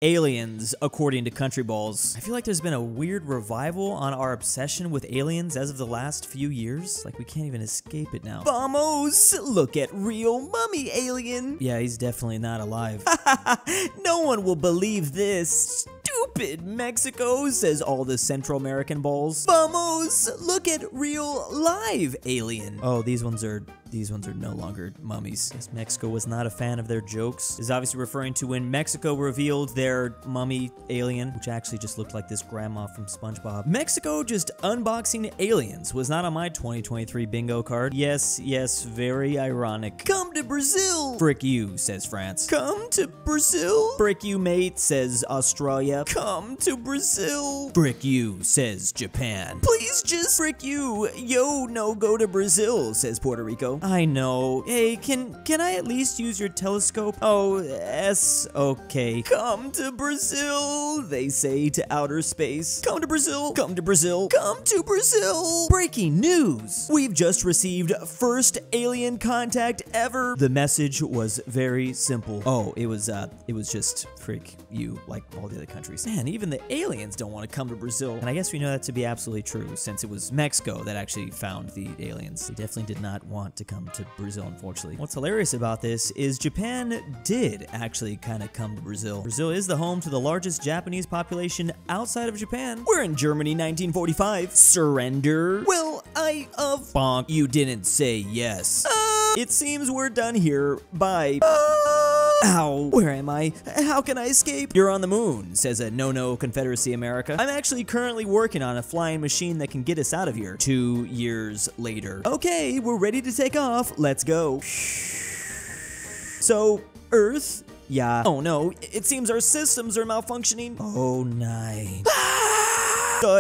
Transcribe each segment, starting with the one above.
Aliens, according to Countryballs. I feel like there's been a weird revival on our obsession with aliens as of the last few years. Like, we can't even escape it now. Vamos! Look at real mummy alien! Yeah, he's definitely not alive. No one will believe this. Stupid Mexico, says all the Central American balls. Vamos! Look at real live alien. Oh, these ones are no longer mummies. Guess Mexico was not a fan of their jokes. This is obviously referring to when Mexico revealed their mummy alien, which actually just looked like this grandma from SpongeBob. Mexico just unboxing aliens was not on my 2023 bingo card. Yes, very ironic. Come to Brazil! Frick you, says France. Come to Brazil? Frick you, mate, says Australia. Come to Brazil. Frick you, says Japan. Please just frick you. Yo, no go to Brazil, says Puerto Rico. I know. Hey, can I at least use your telescope? Oh, okay. Come to Brazil, they say to outer space. Come to Brazil. Come to Brazil. Come to Brazil. Breaking news. We've just received first alien contact ever. The message was very simple. Oh, it was just frick you, like all the other countries. Man, even the aliens don't want to come to Brazil. And I guess we know that to be absolutely true, since it was Mexico that actually found the aliens. They definitely did not want to come to Brazil, unfortunately. What's hilarious about this is Japan did actually kind of come to Brazil. Brazil is the home to the largest Japanese population outside of Japan. We're in Germany, 1945. Surrender? Well, bonk. You didn't say yes. It seems we're done here. Bye. Ow, where am I? How can I escape? You're on the moon, says a NoNo Confederacy America. I'm actually currently working on a flying machine that can get us out of here. 2 years later. Okay, we're ready to take off. Let's go. So, Earth? Yeah. Oh no, it seems our systems are malfunctioning. Oh, nine.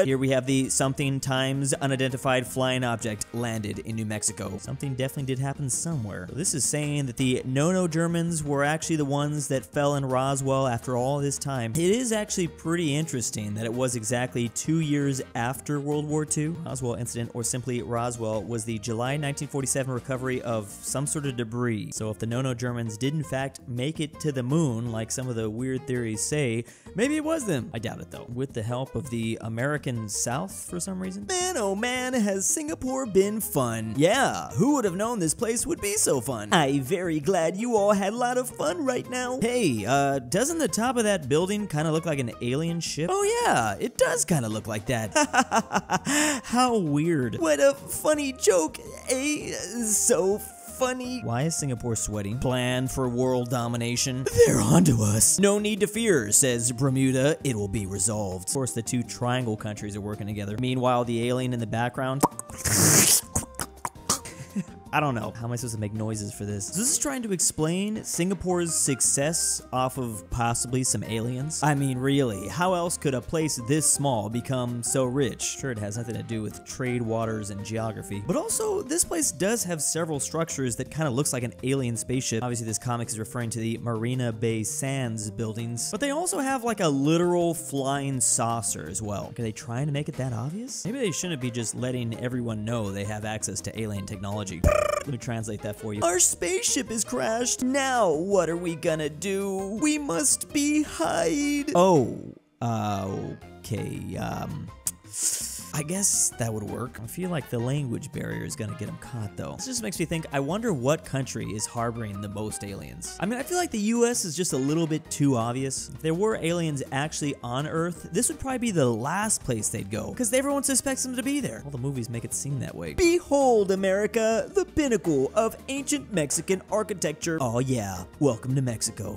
Here we have the something times unidentified flying object landed in New Mexico. Something definitely did happen somewhere. So this is saying that the NoNo Germans were actually the ones that fell in Roswell after all this time. It is actually pretty interesting that it was exactly 2 years after World War II. Roswell incident, or simply Roswell, was the July 1947 recovery of some sort of debris. So if the NoNo Germans did in fact make it to the moon, like some of the weird theories say, maybe it was them. I doubt it though. With the help of the American South for some reason. Man, oh man, has Singapore been fun. Yeah, who would have known this place would be so fun? I'm very glad you all had a lot of fun right now. Hey, doesn't the top of that building kind of look like an alien ship? Oh yeah, it does kind of look like that. How weird. What a funny joke, eh? So funny. Why is Singapore sweating? Plan for world domination. They're onto us. No need to fear, says Bermuda. It will be resolved. Of course, the two triangle countries are working together. Meanwhile, the alien in the background. I don't know. How am I supposed to make noises for this? So this is trying to explain Singapore's success off of possibly some aliens? I mean, really, how else could a place this small become so rich? Sure, it has nothing to do with trade, waters, and geography. But also, this place does have several structures that kind of looks like an alien spaceship. Obviously, this comic is referring to the Marina Bay Sands buildings. But they also have like a literal flying saucer as well. Are they trying to make it that obvious? Maybe they shouldn't be just letting everyone know they have access to alien technology. Let me translate that for you. Our spaceship is crashed. Now, what are we gonna do? We must be hide. Oh, okay, I guess that would work. I feel like the language barrier is gonna get them caught though. This just makes me think, I wonder what country is harboring the most aliens. I mean, I feel like the US is just a little bit too obvious. If there were aliens actually on Earth, this would probably be the last place they'd go, because everyone suspects them to be there. All the movies make it seem that way. Behold, America, the pinnacle of ancient Mexican architecture. Oh yeah, welcome to Mexico.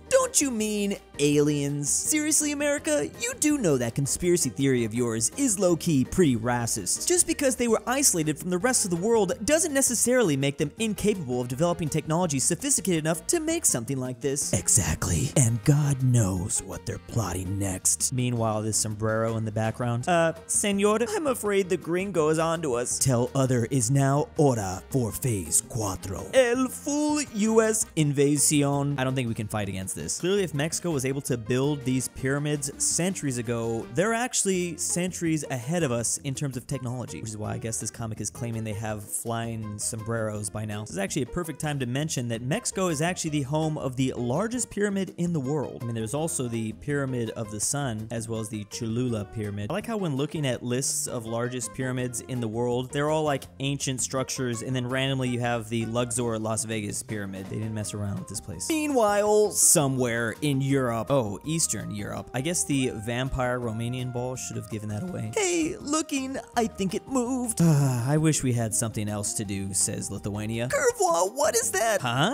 Don't you mean aliens? Seriously, America? You do know that conspiracy theory of yours is low-key pretty racist. Just because they were isolated from the rest of the world doesn't necessarily make them incapable of developing technology sophisticated enough to make something like this. Exactly. And God knows what they're plotting next. Meanwhile, this sombrero in the background. Senor, I'm afraid the gringo is onto us. Tell other is now hora for phase 4. El full US invasion. I don't think we can fight against this. clearly if Mexico was able to build these pyramids centuries ago, they're actually centuries ahead of us in terms of technology, which is why I guess this comic is claiming they have flying sombreros by now. This is actually a perfect time to mention that Mexico is actually the home of the largest pyramid in the world. I mean, there's also the Pyramid of the Sun, as well as the Cholula Pyramid. I like how when looking at lists of largest pyramids in the world, they're all like ancient structures, and then randomly you have the Luxor Las Vegas Pyramid. They didn't mess around with this place. Meanwhile, somewhere in Europe, oh, Eastern Europe, I guess the vampire Romanian ball should have given that away. Hey, looking, I think it moved. I wish we had something else to do, says Lithuania. Curvelaw, what is that? Huh?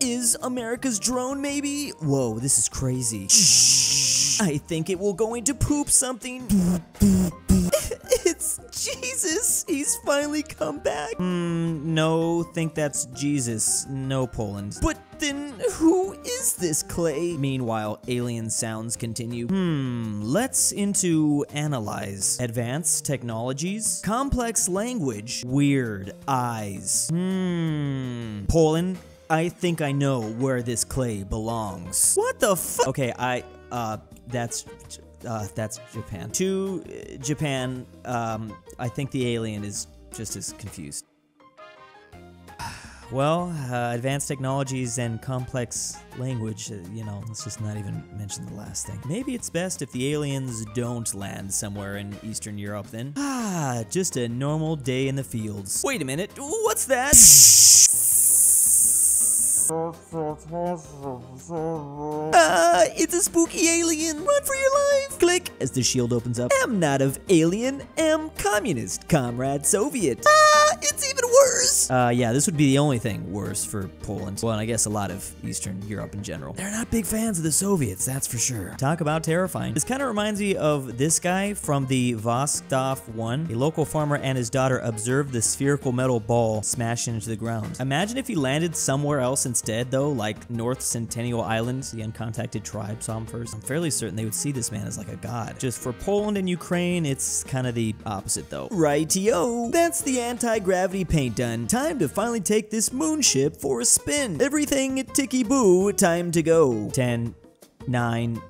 Is America's drone maybe? Whoa, this is crazy. I think it will going to poop something. It's Jesus. He's finally come back. No, think that's Jesus. No, Poland. But then who is this clay? Meanwhile, alien sounds continue. Let's into analyze. Advanced technologies. Complex language. Weird eyes. Poland. I think I know where this clay belongs. What the fuck? Okay, that's Japan. To Japan, I think the alien is just as confused. Well, advanced technologies and complex language, you know, let's just not even mention the last thing. Maybe it's best if the aliens don't land somewhere in Eastern Europe then. Just a normal day in the fields. Wait a minute, what's that? It's a spooky alien. Run for your life. Click as the shield opens up. Am not of alien, am communist, comrade Soviet. It's even worse. Yeah, this would be the only thing worse for Poland. Well, and I guess a lot of Eastern Europe in general. They're not big fans of the Soviets, that's for sure. Talk about terrifying. This kind of reminds me of this guy from the Vostok 1. A local farmer and his daughter observed the spherical metal ball smashing into the ground. Imagine if he landed somewhere else instead, though, like North Centennial Island. The uncontacted tribe saw him first. I'm fairly certain they would see this man as like a god. Just for Poland and Ukraine, it's kind of the opposite, though. Righty-o. That's the anti-gravity paint done. Time to finally take this moon ship for a spin. Everything ticky-boo, time to go. 10, 9,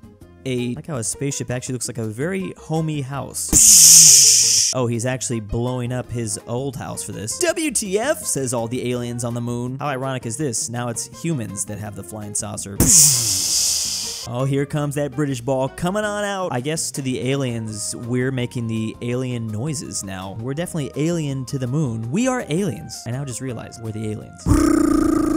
8. I like how a spaceship actually looks like a very homey house. Oh, he's actually blowing up his old house for this. WTF, says all the aliens on the moon. How ironic is this? Now it's humans that have the flying saucer. Oh, here comes that British ball coming on out. I guess to the aliens, we're making the alien noises now. We're definitely alien to the moon. We are aliens. I now just realized we're the aliens.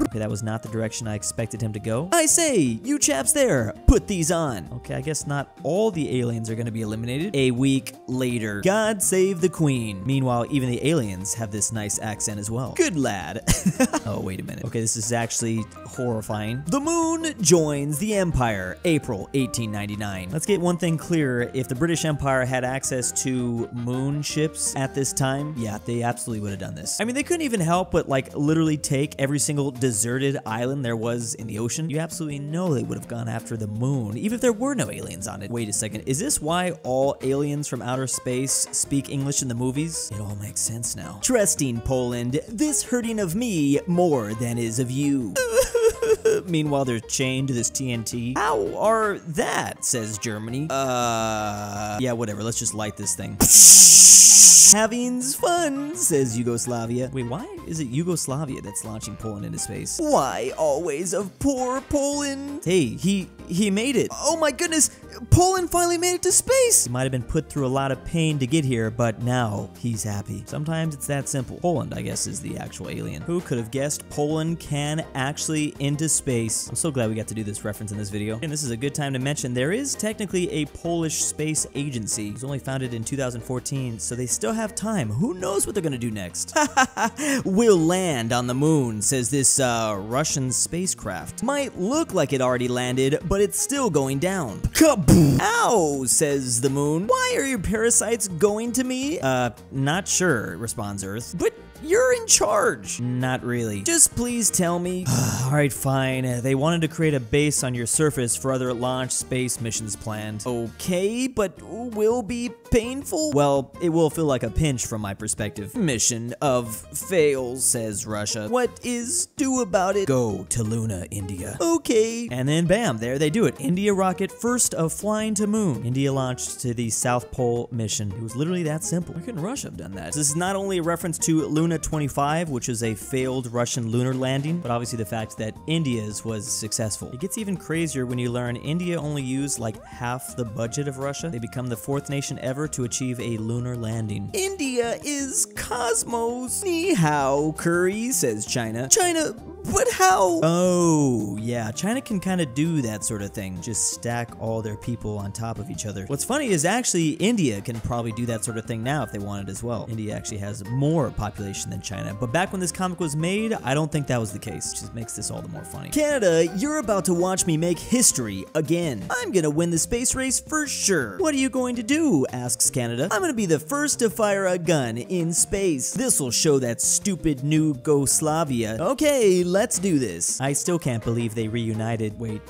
Okay, that was not the direction I expected him to go. I say, you chaps there, put these on. Okay, I guess not all the aliens are gonna be eliminated. A week later. God save the queen. Meanwhile, even the aliens have this nice accent as well. Good lad. Oh, wait a minute. Okay, this is actually horrifying. The moon joins the empire, April 1899. Let's get one thing clear. If the British Empire had access to moon ships at this time, yeah, they absolutely would have done this. I mean, they couldn't even help but like literally take every single deserted island there was in the ocean. You absolutely know they would have gone after the moon, even if there were no aliens on it. Wait a second, is this why all aliens from outer space speak English in the movies? It all makes sense now. Trusting Poland, this hurting of me more than is of you. Meanwhile, they're chained to this TNT. How are that, says Germany. Yeah, whatever, let's just light this thing. Having's fun, says Yugoslavia. Wait, why is it Yugoslavia that's launching Poland into space? Why always of poor Poland? Hey, he made it. Oh my goodness, Poland finally made it to space. He might have been put through a lot of pain to get here, but now he's happy. Sometimes it's that simple. Poland, I guess, is the actual alien. Who could have guessed Poland can actually into space? I'm so glad we got to do this reference in this video. And this is a good time to mention there is technically a Polish space agency. It was only founded in 2014, so they still have time. Who knows what they're gonna do next? We'll land on the moon, says this Russian spacecraft. Might look like it already landed, but it's still going down. Kaboom! Ow, says the moon. Why are your parasites going to me? Not sure, responds Earth. But you're in charge. Not really. Just please tell me. Alright, fine. They wanted to create a base on your surface for other launch space missions planned. Okay, but will be painful? Well, it will feel like a pinch from my perspective. Mission of fails, says Russia. What is due about it? Go to Luna, India. Okay. And then bam, there they do it. India rocket first of flying to moon. India launched to the South Pole mission. It was literally that simple. Why couldn't Russia have done that? This is not only a reference to Luna 25, which is a failed Russian lunar landing, but obviously the fact that India's was successful. It gets even crazier when you learn India only used like half the budget of Russia. They become the 4th nation ever to achieve a lunar landing. India is cosmos. Ni hao, curry, says China. China, but how? Oh, yeah, China can kind of do that sort of thing. Just stack all their people on top of each other. What's funny is actually India can probably do that sort of thing now if they wanted as well. India actually has more population than China, but back when this comic was made, I don't think that was the case. It just makes this all the more funny. Canada, you're about to watch me make history again. I'm gonna win the space race for sure. What are you going to do? Asks Canada. I'm gonna be the first to fire a gun in space. This'll show that stupid new Yugoslavia. Okay, let's do this. I still can't believe they reunited. Wait,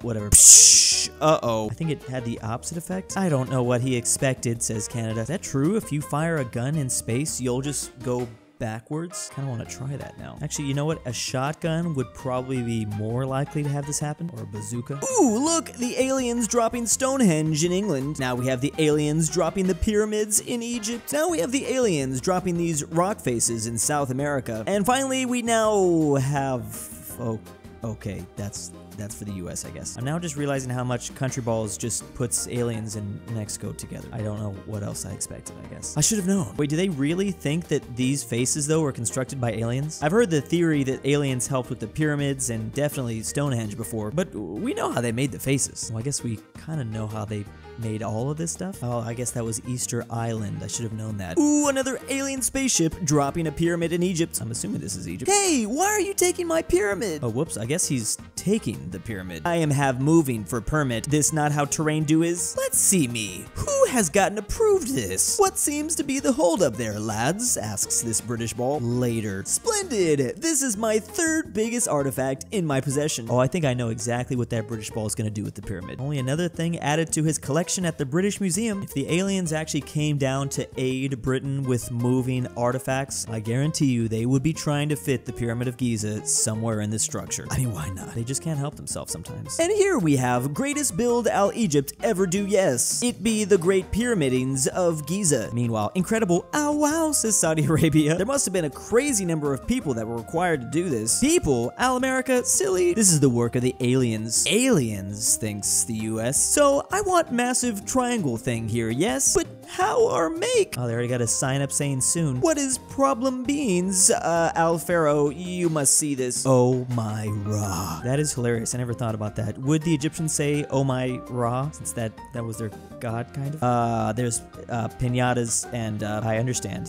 whatever. Psh, uh-oh. I think it had the opposite effect. I don't know what he expected, says Canada. Is that true? If you fire a gun in space, you'll just go backwards? Kind of want to try that now. Actually, you know what? A shotgun would probably be more likely to have this happen. Or a bazooka. Ooh, look! The aliens dropping Stonehenge in England. Now we have the aliens dropping the pyramids in Egypt. Now we have the aliens dropping these rock faces in South America. And finally, we now have... Oh, okay, that's for the US, I guess. I'm now just realizing how much Countryballs just puts aliens in Mexico together. I don't know what else I expected, I guess. I should have known. Wait, do they really think that these faces, though, were constructed by aliens? I've heard the theory that aliens helped with the pyramids and definitely Stonehenge before, but we know how they made the faces. Well, I guess we kind of know how they made all of this stuff? Oh, I guess that was Easter Island. I should have known that. Ooh, another alien spaceship dropping a pyramid in Egypt. I'm assuming this is Egypt. Hey, why are you taking my pyramid? Oh, whoops. I guess he's taking the pyramid. I am have moving for permit. This not how terrain do is? Let's see me. Who has gotten approved this? What seems to be the holdup there, lads? Asks this British ball. Later. Splendid. This is my 3rd biggest artifact in my possession. Oh, I think I know exactly what that British ball is going to do with the pyramid. Only another thing added to his collection at the British Museum. If the aliens actually came down to aid Britain with moving artifacts, I guarantee you they would be trying to fit the Pyramid of Giza somewhere in this structure. I mean, why not? They just can't help themselves sometimes. And here we have greatest build Al Egypt ever do, yes. It be the great pyramidings of Giza. Meanwhile, incredible, oh wow, says Saudi Arabia. There must have been a crazy number of people that were required to do this. People? Al America? Silly. This is the work of the aliens. Aliens, thinks the US. So I want massive triangle thing here, yes? But how or make? Oh, they already got a sign up saying soon. What is problem beans? Al Pharaoh, you must see this. Oh my Ra. That is hilarious. I never thought about that. Would the Egyptians say, oh my Ra, since that was their god, kind of? There's pinatas, and I understand.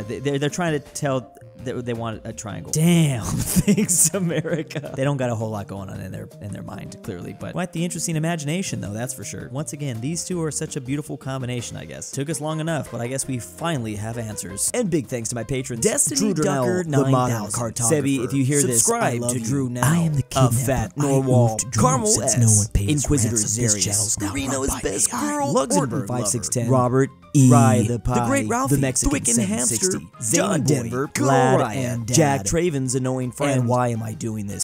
They're trying to tell they want a triangle. Damn, thanks America. They don't got a whole lot going on in their mind, clearly, but quite the interesting imagination, though, that's for sure. Once again, these two are such a beautiful combination, I guess. Took us long enough, but I guess we finally have answers. And big thanks to my patrons, Destiny Ducker 9000, Sebi, if you hear this, I love you. Drew now. I am the aPhatNarwhal, Carmel S, InquisitorXarius, KirinoIsBestGirl, Luxembourg 5610, Robert E, RyeThePie, TheGreatRalphy, the Mexican 760, JohnDenver, GoodOldRyah, and Jack Traven's annoying friend. And why am I doing this?